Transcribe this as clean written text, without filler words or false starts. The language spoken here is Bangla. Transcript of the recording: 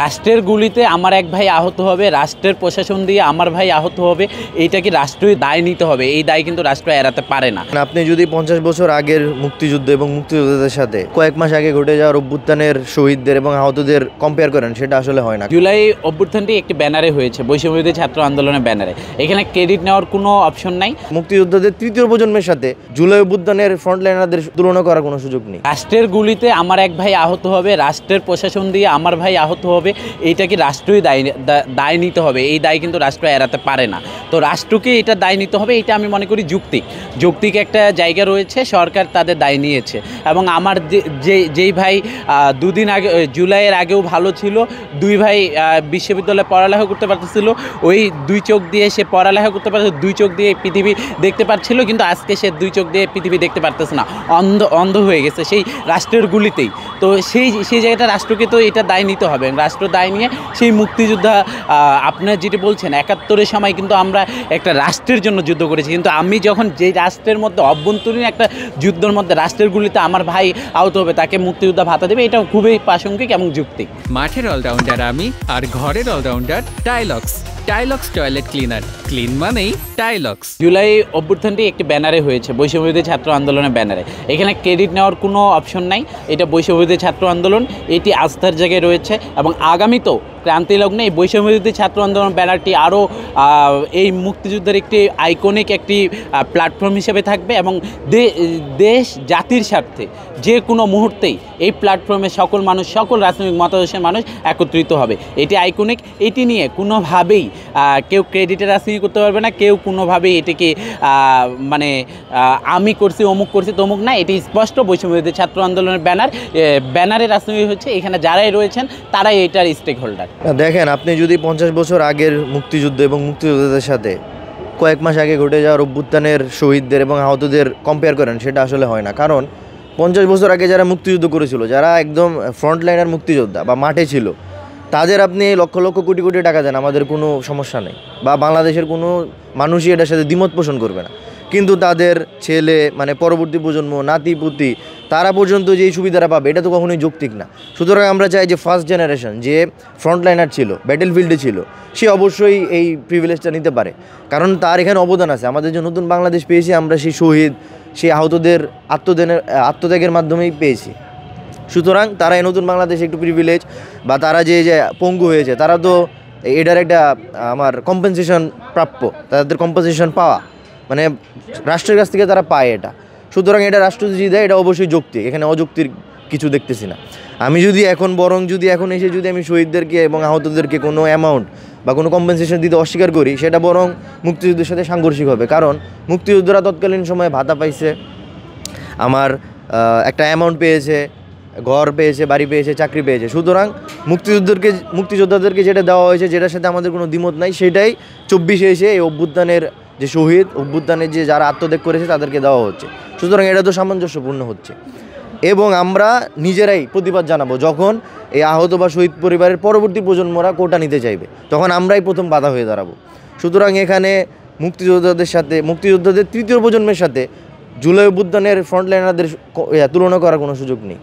রাষ্ট্রের গুলিতে আমার এক ভাই আহত হবে, রাষ্ট্রের প্রশাসন দিয়ে আমার ভাই আহত হবে, এইটা কি রাষ্ট্রই দায় নিতে হবে? এই দায় কিন্তু রাষ্ট্র এড়াতে পারে না। আপনি যদি 50 বছর আগের মুক্তিযুদ্ধ এবং মুক্তিযোদ্ধাদের সাথে কয়েক মাস আগে ঘটে যাওয়ার অভ্যুত্থানের শহীদদের এবং আহতদের কম্পেয়ার করেন, সেটা আসলে হয় না। জুলাই অভ্যুত্থানটি একটি ব্যানারে হয়েছে, বৈষম্যবিরোধী ছাত্র আন্দোলনের ব্যানারে। এখানে ক্রেডিট নেওয়ার কোনো অপশন নাই। মুক্তিযোদ্ধাদের তৃতীয় প্রজন্মের সাথে জুলাই অভ্যুত্থানের ফ্রন্টলাইনারদের তুলনা করার কোনো সুযোগ নেই। রাষ্ট্রের গুলিতে আমার এক ভাই আহত হবে, রাষ্ট্রের প্রশাসন দিয়ে আমার ভাই আহত হবে, এইটা কি রাষ্ট্রই দায় নিতে হবে? এই দায় কিন্তু রাষ্ট্র এড়াতে পারে না। তো রাষ্ট্রকে এটা দায় নিতে হবে, এটা আমি মনে করি যৌক্তিক একটা জায়গা রয়েছে, সরকার তাদের দায় নিয়েছে। এবং আমার যেই ভাই দুদিন আগে জুলাইয়ের আগেও ভালো ছিল, দুই ভাই বিশ্ববিদ্যালয়ে পড়ালেখা করতে পারতেছিল, ওই দুই চোখ দিয়ে সে পড়ালেখা করতে পারছে, দুই চোখ দিয়ে পৃথিবী দেখতে পারছিল, কিন্তু আজকে সে দুই চোখ দিয়ে পৃথিবী দেখতে পারতেছে না, অন্ধ হয়ে গেছে সেই রাষ্ট্রের গুলিতেই। তো সেই জায়গাটা রাষ্ট্রকে তো এটা দায় নিতে হবে। রাষ্ট্র দায় নিয়ে সেই মুক্তিযোদ্ধা, আপনার যেটি বলছেন 71-এর সময় কিন্তু আমরা একটা রাষ্ট্রের জন্য যুদ্ধ করেছি, কিন্তু আমি যখন যেই রাষ্ট্রের মধ্যে অভ্যন্তরীণ একটা যুদ্ধের মধ্যে রাষ্ট্রের গুলিতে আমার ভাই আহত হবে, তাকে মুক্তিযোদ্ধা ভাতা দেবে, এটা খুবই প্রাসঙ্গিক এবং যুক্তিক। মাঠের অলরাউন্ডার আমি, আর ঘরের allrounder Tilex toilet cleaner. Clean মানেই টাইলক্স। জুলাই অভ্যুত্থানটি একটি ব্যানারে হয়েছে, বৈষম্যবিরোধী ছাত্র আন্দোলনের ব্যানারে। এখানে ক্রেডিট নেওয়ার কোনো অপশন নাই। এটা বৈষম্যবিরোধী ছাত্র আন্দোলন, এটি আস্থার জায়গায় রয়েছে এবং আগামীতেও ক্রান্তি লগ্নে এই বৈষম্যবিরোধী ছাত্র আন্দোলন ব্যানারটি আরও এই মুক্তিযুদ্ধের একটি আইকনিক একটি প্ল্যাটফর্ম হিসেবে থাকবে এবং দেশ জাতির স্বার্থে যে কোনো মুহূর্তেই এই প্ল্যাটফর্মে সকল মানুষ, সকল রাজনৈতিক মতাদর্শের মানুষ একত্রিত হবে। এটি আইকনিক, এটি নিয়ে কোনোভাবেই কেউ ক্রেডিটের রাজনীতি করতে পারবে না, কেউ কোনোভাবেই এটিকে মানে আমি করছি, অমুক করছি, তমুক না। এটি স্পষ্ট বৈষম্যবিরোধী ছাত্র আন্দোলনের ব্যানারের রাজনীতি হচ্ছে। এখানে যারাই রয়েছেন তারাই এটার স্টেক হোল্ডার। দেখেন, আপনি যদি 50 বছর আগের মুক্তিযুদ্ধ এবং মুক্তিযোদ্ধাদের সাথে কয়েক মাস আগে ঘটে যাওয়ার অভ্যুত্থানের শহীদদের এবং আহতদের কম্পেয়ার করেন, সেটা আসলে হয় না। কারণ 50 বছর আগে যারা মুক্তিযুদ্ধ করেছিল, যারা একদম ফ্রন্টলাইনার মুক্তিযোদ্ধা বা মাঠে ছিল, তাদের আপনি লক্ষ লক্ষ কোটি কোটি টাকা দেন, আমাদের কোনো সমস্যা নেই, বা বাংলাদেশের কোনো মানুষই এটার সাথে দ্বিমত পোষণ করবে না। কিন্তু তাদের ছেলে, মানে পরবর্তী প্রজন্ম, নাতি পুতি, তারা পর্যন্ত যেই সুবিধাটা পাবে, এটা তো কখনোই যৌক্তিক না। সুতরাং আমরা চাই যে ফার্স্ট জেনারেশন যে ফ্রন্টলাইনার ছিল, ব্যাটেল ফিল্ডে ছিল, সে অবশ্যই এই প্রিভিলেজটা নিতে পারে, কারণ তার এখানে অবদান আছে। আমাদের যে নতুন বাংলাদেশ পেয়েছি, আমরা সেই শহীদ, সেই আহতদের আত্মত্যাগের মাধ্যমেই পেয়েছি। সুতরাং তারা এই নতুন বাংলাদেশে একটু প্রিভিলেজ, বা তারা যে পঙ্গু হয়েছে, তারা তো এটার একটা আমার কম্পেনসেশন প্রাপ্য, তাদের কম্পেনসেশন পাওয়া মানে রাষ্ট্রের কাছ থেকে তারা পায় এটা। সুতরাং এটা রাষ্ট্র যদি দেয়, এটা অবশ্যই যৌক্তিক, এখানে অযৌক্তির কিছু দেখতেছি না। আমি যদি এখন এসে যদি আমি শহীদদেরকে এবং আহতদেরকে কোনো অ্যামাউন্ট বা কোনো কম্পেনসেশন দিতে অস্বীকার করি, সেটা বরং মুক্তিযুদ্ধের সাথে সাংঘর্ষিক হবে। কারণ মুক্তিযোদ্ধারা তৎকালীন সময়ে ভাতা পাইছে, আমার একটা অ্যামাউন্ট পেয়েছে, ঘর পেয়েছে, বাড়ি পেয়েছে, চাকরি পেয়েছে। সুতরাং মুক্তিযোদ্ধাদেরকে যেটা দেওয়া হয়েছে, যেটার সাথে আমাদের কোনো দ্বিমত নাই, সেটাই 24-এ এসে এই অভ্যুত্থানের যে শহীদ, অভ্যুত্থানের যে যারা আত্মত্যাগ করেছে, তাদেরকে দেওয়া হচ্ছে। সুতরাং এটা তো সামঞ্জস্যপূর্ণ হচ্ছে এবং আমরা নিজেরাই প্রতিবাদ জানাবো যখন এই আহত বা শহীদ পরিবারের পরবর্তী প্রজন্মরা কোটা নিতে চাইবে, তখন আমরাই প্রথম বাধা হয়ে দাঁড়াবো। সুতরাং এখানে মুক্তিযোদ্ধাদের তৃতীয় প্রজন্মের সাথে জুলাই অভ্যুত্থানের ফ্রন্টলাইনারদের তুলনা করার কোনো সুযোগ নেই।